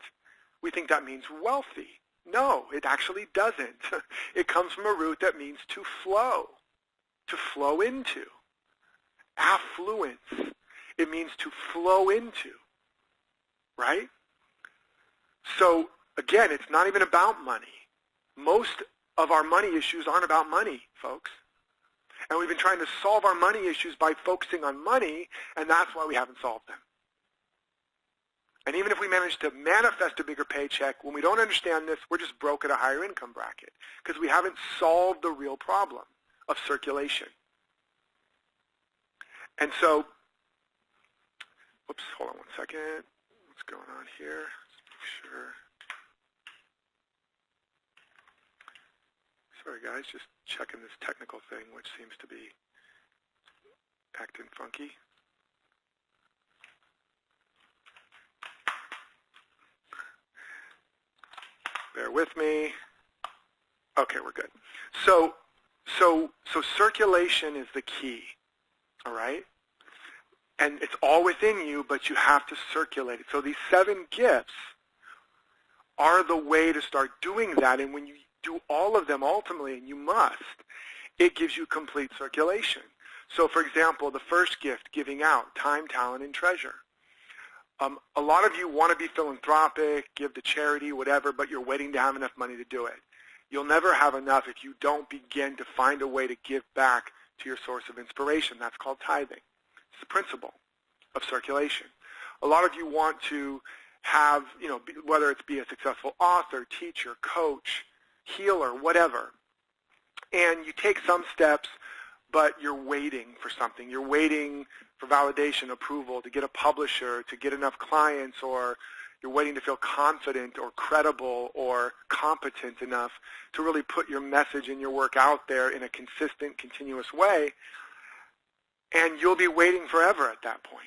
S1: We think that means wealthy. No, it actually doesn't. It comes from a root that means to flow into. Affluence. It means to flow into, right? So, again, it's not even about money. Most of our money issues aren't about money, folks. And we've been trying to solve our money issues by focusing on money, and that's why we haven't solved them. And even if we manage to manifest a bigger paycheck, when we don't understand this, we're just broke at a higher income bracket because we haven't solved the real problem of circulation. And so, whoops, hold on one second. What's going on here? Sure. Sorry, guys, just checking this technical thing, which seems to be acting funky. Bear with me. Okay, we're good. So circulation is the key, all right? And it's all within you, but you have to circulate it. So these 7 gifts are the way to start doing that. And when you do all of them ultimately, and you must, it gives you complete circulation. So, for example, the first gift, giving out, time, talent, and treasure. A lot of you want to be philanthropic, give to charity, whatever, but you're waiting to have enough money to do it. You'll never have enough if you don't begin to find a way to give back to your source of inspiration. That's called tithing. It's the principle of circulation. A lot of you want to have, whether it's be a successful author, teacher, coach, healer, whatever, and you take some steps, but you're waiting for something. You're waiting for validation, approval, to get a publisher, to get enough clients, or you're waiting to feel confident or credible or competent enough to really put your message and your work out there in a consistent, continuous way, and you'll be waiting forever at that point.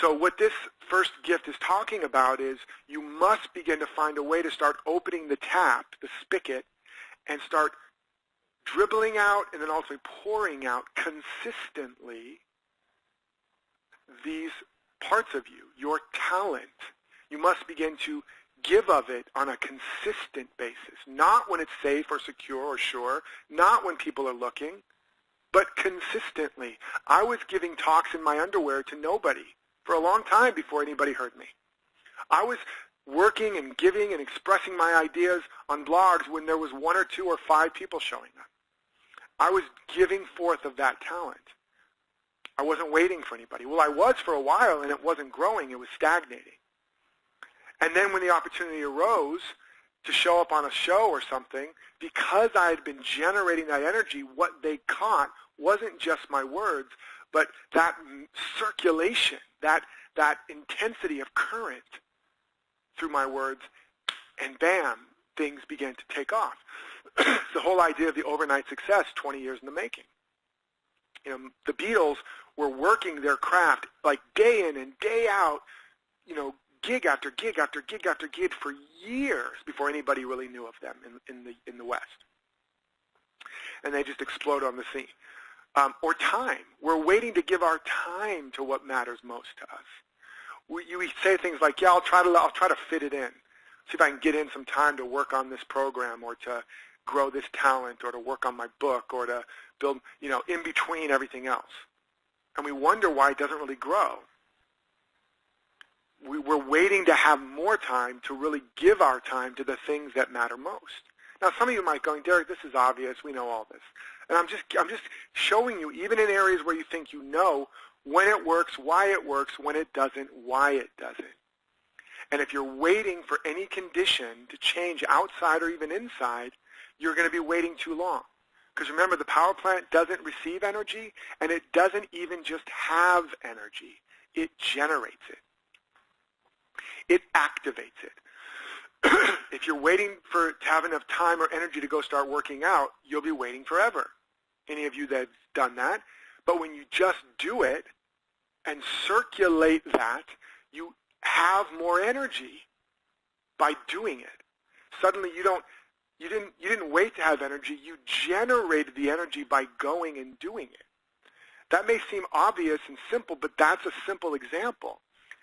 S1: So what this first gift is talking about is you must begin to find a way to start opening the tap, the spigot, and start dribbling out and then also pouring out consistently these parts of you, your talent. You must begin to give of it on a consistent basis, not when it's safe or secure or sure, not when people are looking, but consistently. I was giving talks in my underwear to nobody for a long time before anybody heard me. I was working and giving and expressing my ideas on blogs when there was 1 or 2 or 5 people showing up. I was giving forth of that talent. I wasn't waiting for anybody. Well, I was for a while, and it wasn't growing. It was stagnating. And then when the opportunity arose to show up on a show or something, because I had been generating that energy, what they caught wasn't just my words, but that circulation, that intensity of current through my words, and bam, things began to take off. The whole idea of the overnight success, 20 years in the making. You know, the Beatles were working their craft like day in and day out, you know, gig after gig after gig after gig for years before anybody really knew of them in the West. And they just explode on the scene. Or time. We're waiting to give our time to what matters most to us. We say things like, yeah, I'll try to fit it in. See if I can get in some time to work on this program or to grow this talent or to work on my book or to build, you know, in between everything else. And we wonder why it doesn't really grow. We're waiting to have more time to really give our time to the things that matter most. Now, some of you might be going, Derek, this is obvious. We know all this. And I'm just showing you, even in areas where you think you know, when it works, why it works, when it doesn't, why it doesn't. And if you're waiting for any condition to change outside or even inside, you're going to be waiting too long. Because remember, the power plant doesn't receive energy, and it doesn't even just have energy. It generates it. It activates it. If you're waiting to have enough time or energy to go start working out, you'll be waiting forever. Any of you that have done that. But when you just do it and circulate that, you have more energy by doing it. Suddenly you didn't wait to have energy, you generated the energy by going and doing it. That may seem obvious and simple, but that's a simple example.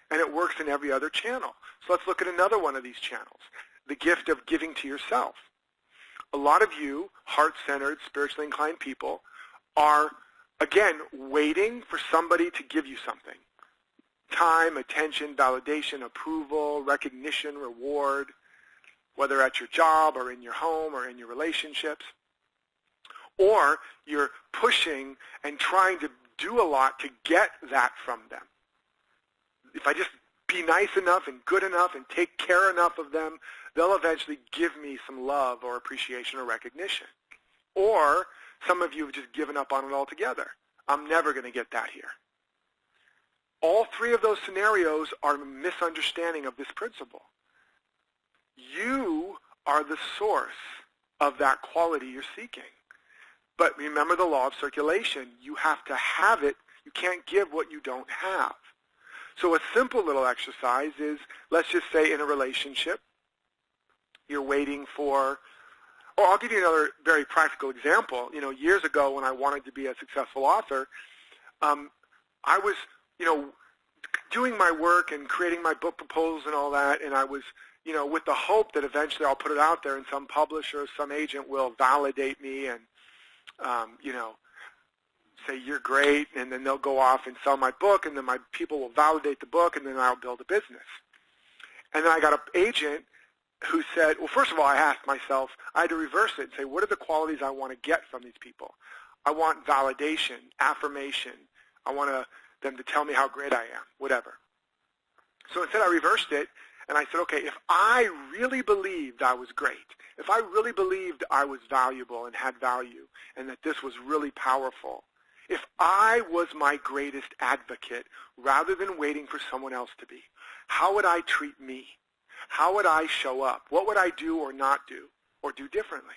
S1: And it works in every other channel. So let's look at another one of these channels, the gift of giving to yourself. A lot of you, heart-centered, spiritually inclined people, are, again, waiting for somebody to give you something. Time, attention, validation, approval, recognition, reward, whether at your job or in your home or in your relationships. Or you're pushing and trying to do a lot to get that from them. If I just be nice enough and good enough and take care enough of them, they'll eventually give me some love or appreciation or recognition. Or some of you have just given up on it altogether. I'm never going to get that here. All three of those scenarios are a misunderstanding of this principle. You are the source of that quality you're seeking. But remember the law of circulation. You have to have it. You can't give what you don't have. So a simple little exercise is, let's just say in a relationship, you're waiting for, or I'll give you another very practical example. You know, years ago when I wanted to be a successful author, I was, you know, doing my work and creating my book proposals and all that, and I was, you know, with the hope that eventually I'll put it out there and some publisher, some agent will validate me and, you know, say you're great, and then they'll go off and sell my book, and then my people will validate the book, and then I'll build a business. And then I got an agent who said, well, first of all, I asked myself, I had to reverse it and say, what are the qualities I want to get from these people? I want validation, affirmation. I want them to tell me how great I am, whatever. So instead I reversed it, and I said, okay, if I really believed I was great, if I really believed I was valuable and had value, and that this was really powerful, if I was my greatest advocate rather than waiting for someone else to be, how would I treat me? How would I show up? What would I do or not do or do differently?